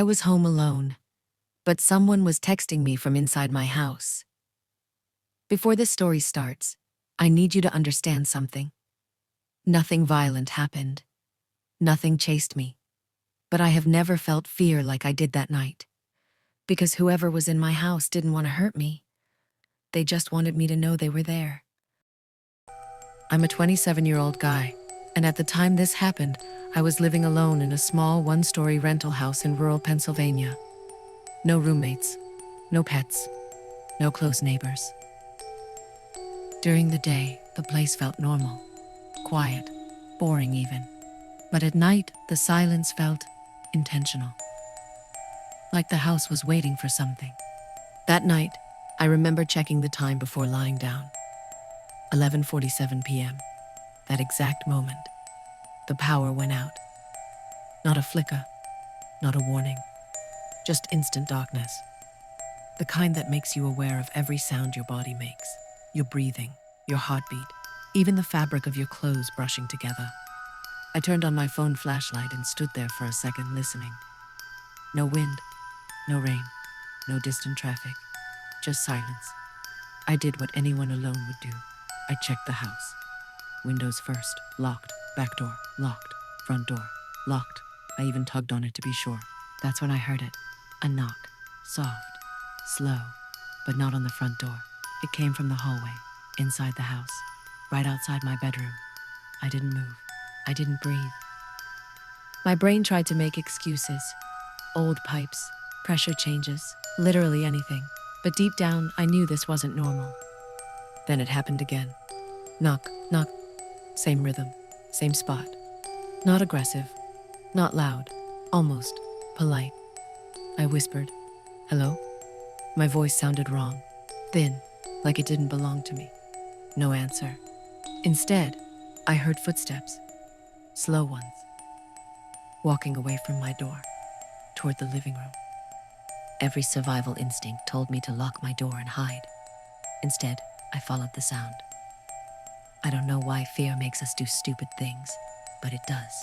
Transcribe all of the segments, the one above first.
I was home alone, but someone was texting me from inside my house. Before this story starts, I need you to understand something. Nothing violent happened. Nothing chased me. But I have never felt fear like I did that night. Because whoever was in my house didn't want to hurt me. They just wanted me to know they were there. I'm a 27-year-old guy, and at the time this happened, I was living alone in a small one-story rental house in rural Pennsylvania. No roommates, no pets, no close neighbors. During the day, the place felt normal, quiet, boring even. But at night, the silence felt intentional. Like the house was waiting for something. That night, I remember checking the time before lying down. 11:47 p.m. That exact moment, the power went out. Not a flicker, not a warning, just instant darkness. The kind that makes you aware of every sound your body makes, your breathing, your heartbeat, even the fabric of your clothes brushing together. I turned on my phone flashlight and stood there for a second listening. No wind, no rain, no distant traffic, just silence. I did what anyone alone would do. I checked the house. Windows first, locked. Back door, locked. Front door, locked. I even tugged on it to be sure. That's when I heard it. A knock. Soft, slow, but not on the front door. It came from the hallway, inside the house, right outside my bedroom. I didn't move. I didn't breathe. My brain tried to make excuses. Old pipes, pressure changes, literally anything. But deep down, I knew this wasn't normal. Then it happened again. Knock, knock. Same rhythm, same spot. Not aggressive, not loud, almost polite. I whispered, "Hello?" My voice sounded wrong, thin, like it didn't belong to me. No answer. Instead, I heard footsteps, slow ones, walking away from my door, toward the living room. Every survival instinct told me to lock my door and hide. Instead, I followed the sound. I don't know why fear makes us do stupid things, but it does.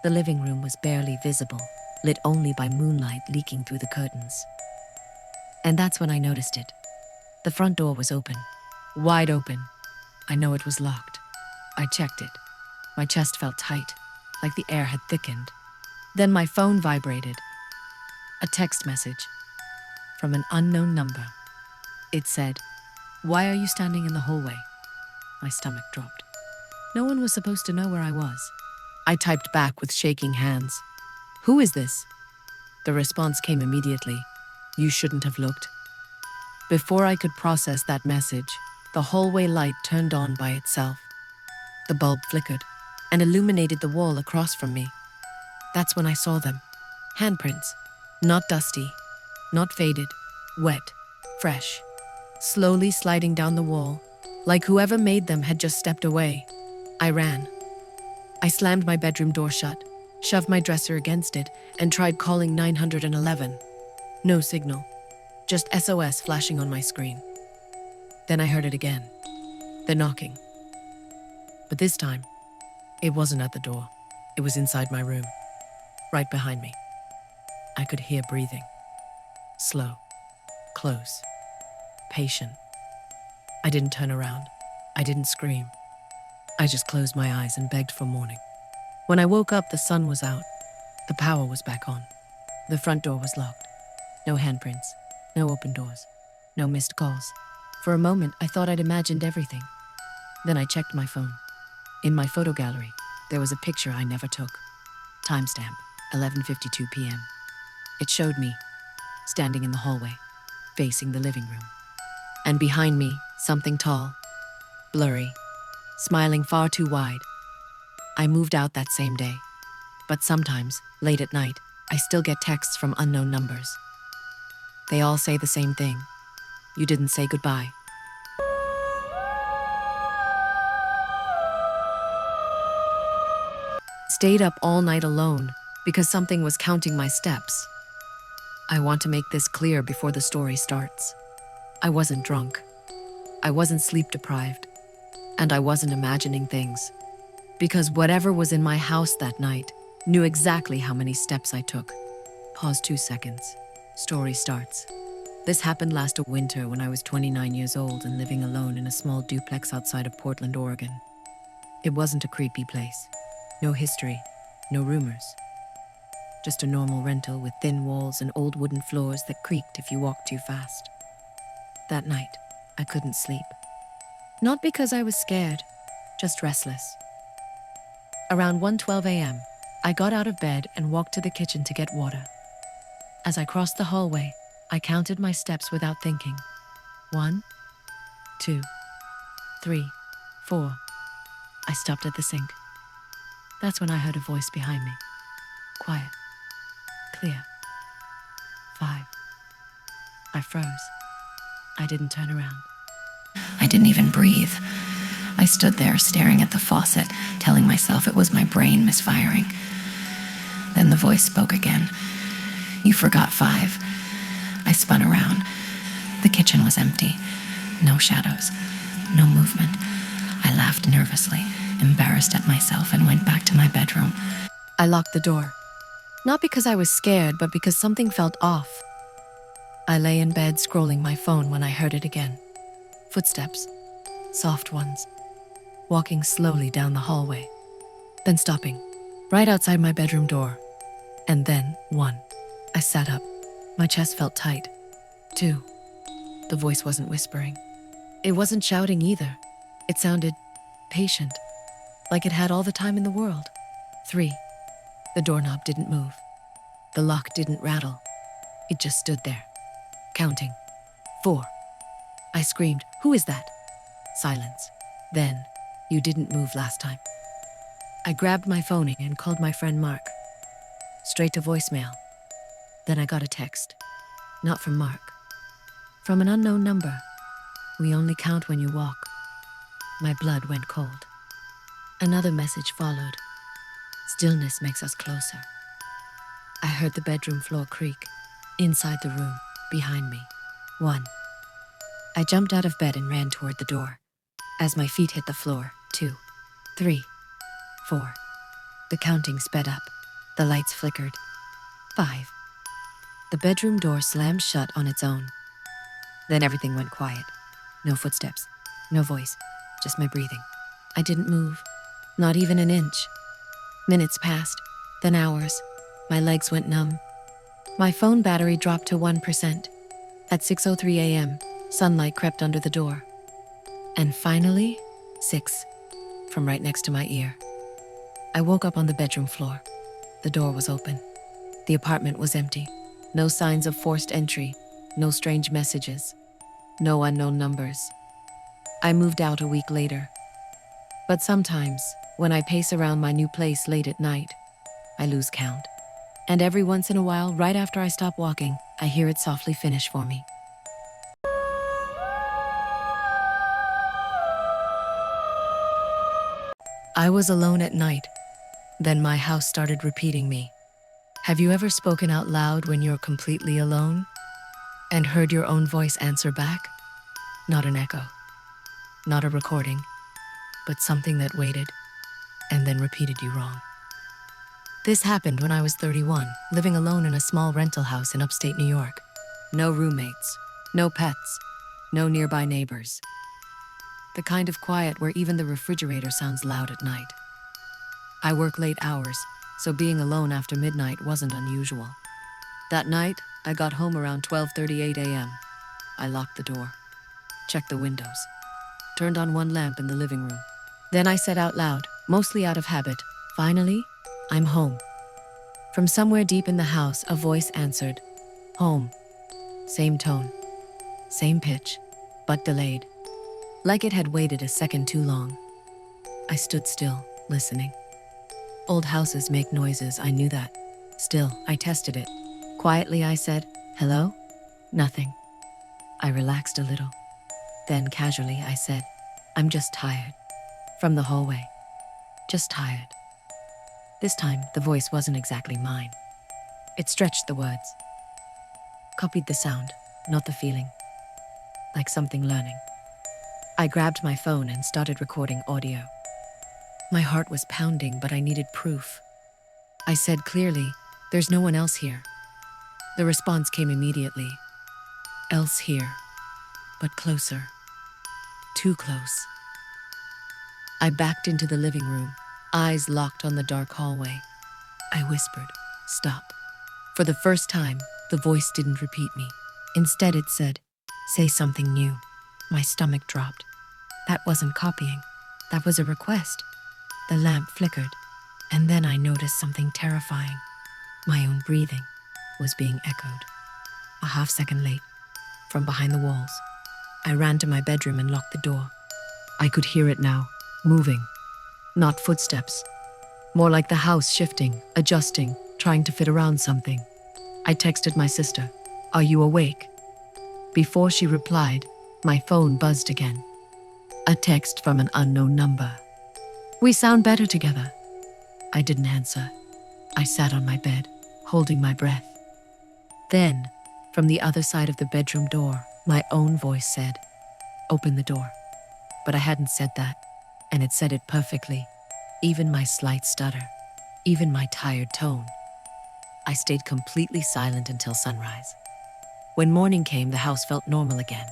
The living room was barely visible, lit only by moonlight leaking through the curtains. And that's when I noticed it. The front door was open, wide open. I know it was locked. I checked it. My chest felt tight, like the air had thickened. Then my phone vibrated. A text message from an unknown number. It said, "Why are you standing in the hallway?" My stomach dropped. No one was supposed to know where I was. I typed back with shaking hands. "Who is this?" The response came immediately. "You shouldn't have looked." Before I could process that message, the hallway light turned on by itself. The bulb flickered and illuminated the wall across from me. That's when I saw them. Handprints. Not dusty, not faded, wet, fresh. Slowly sliding down the wall, like whoever made them had just stepped away. I ran. I slammed my bedroom door shut, shoved my dresser against it, and tried calling 911. No signal, just SOS flashing on my screen. Then I heard it again, the knocking. But this time, it wasn't at the door. It was inside my room, right behind me. I could hear breathing. Slow, close, patient. I didn't turn around. I didn't scream. I just closed my eyes and begged for morning. When I woke up, the sun was out. The power was back on. The front door was locked. No handprints, no open doors, no missed calls. For a moment, I thought I'd imagined everything. Then I checked my phone. In my photo gallery, there was a picture I never took. Timestamp, 11:52 p.m. It showed me, standing in the hallway, facing the living room. And behind me, something tall, blurry, smiling far too wide. I moved out that same day. But sometimes, late at night, I still get texts from unknown numbers. They all say the same thing. You didn't say goodbye. Stayed up all night alone because something was counting my steps. I want to make this clear before the story starts. I wasn't drunk. I wasn't sleep deprived. And I wasn't imagining things. Because whatever was in my house that night knew exactly how many steps I took. Pause 2 seconds. Story starts. This happened last winter when I was 29 years old and living alone in a small duplex outside of Portland, Oregon. It wasn't a creepy place. No history, no rumors. Just a normal rental with thin walls and old wooden floors that creaked if you walked too fast. That night, I couldn't sleep. Not because I was scared, just restless. Around 1:12 a.m., I got out of bed and walked to the kitchen to get water. As I crossed the hallway, I counted my steps without thinking. 1, 2, 3, 4. I stopped at the sink. That's when I heard a voice behind me. Quiet. Clear. 5. I froze. I didn't turn around. I didn't even breathe. I stood there staring at the faucet, telling myself it was my brain misfiring. Then the voice spoke again. "You forgot 5. I spun around. The kitchen was empty. No shadows. No movement. I laughed nervously, embarrassed at myself, and went back to my bedroom. I locked the door. Not because I was scared, but because something felt off. I lay in bed scrolling my phone when I heard it again. Footsteps. Soft ones. Walking slowly down the hallway. Then stopping. Right outside my bedroom door. And then 1. I sat up. My chest felt tight. 2. The voice wasn't whispering. It wasn't shouting either. It sounded patient, like it had all the time in the world. 3. The doorknob didn't move. The lock didn't rattle. It just stood there, counting. 4. I screamed, "Who is that?" Silence. Then, "You didn't move last time." I grabbed my phone and called my friend Mark. Straight to voicemail. Then I got a text. Not from Mark. From an unknown number. "We only count when you walk." My blood went cold. Another message followed. "Stillness makes us closer." I heard the bedroom floor creak. Inside the room, behind me. 1. I jumped out of bed and ran toward the door. As my feet hit the floor, 2, 3, 4. The counting sped up. The lights flickered. 5. The bedroom door slammed shut on its own. Then everything went quiet. No footsteps, no voice, just my breathing. I didn't move, not even an inch. Minutes passed, then hours. My legs went numb. My phone battery dropped to 1%. At 6:03 a.m., sunlight crept under the door. And finally, 6, from right next to my ear. I woke up on the bedroom floor. The door was open. The apartment was empty. No signs of forced entry, no strange messages, no unknown numbers. I moved out a week later. But sometimes, when I pace around my new place late at night, I lose count. And every once in a while, right after I stop walking, I hear it softly finish for me. I was alone at night. Then my house started repeating me. Have you ever spoken out loud when you're completely alone? And heard your own voice answer back? Not an echo. Not a recording. But something that waited and then repeated you wrong. This happened when I was 31, living alone in a small rental house in upstate New York. No roommates, no pets, no nearby neighbors. The kind of quiet where even the refrigerator sounds loud at night. I work late hours, so being alone after midnight wasn't unusual. That night, I got home around 12:38 a.m. I locked the door, checked the windows, turned on one lamp in the living room. Then I said out loud, mostly out of habit, "Finally, I'm home." From somewhere deep in the house, a voice answered, "Home." Same tone, same pitch, but delayed, like it had waited a second too long. I stood still, listening. Old houses make noises, I knew that. Still, I tested it. Quietly, I said, "Hello?" Nothing. I relaxed a little. Then casually, I said, "I'm just tired." From the hallway. Just tired. This time, the voice wasn't exactly mine. It stretched the words. Copied the sound, not the feeling. Like something learning. I grabbed my phone and started recording audio. My heart was pounding, but I needed proof. I said clearly, "There's no one else here. The response came immediately. Else here, but closer. Too close. I backed into the living room, eyes locked on the dark hallway. I whispered, "Stop." For the first time, the voice didn't repeat me. Instead, it said, "Say something new." My stomach dropped. That wasn't copying. That was a request. The lamp flickered, and then I noticed something terrifying. My own breathing was being echoed. A half second late, from behind the walls. I ran to my bedroom and locked the door. I could hear it now, moving. Not footsteps. More like the house shifting, adjusting, trying to fit around something. I texted my sister, "Are you awake?" Before she replied, my phone buzzed again. A text from an unknown number. "We sound better together." I didn't answer. I sat on my bed, holding my breath. Then, from the other side of the bedroom door, my own voice said, "Open the door." But I hadn't said that, and it said it perfectly. Even my slight stutter, even my tired tone. I stayed completely silent until sunrise. When morning came, the house felt normal again.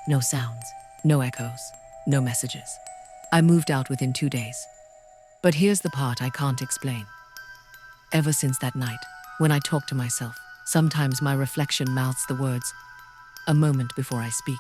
No sounds, no echoes, no messages. I moved out within 2 days. But here's the part I can't explain. Ever since that night, when I talk to myself, sometimes my reflection mouths the words, "A moment before I speak."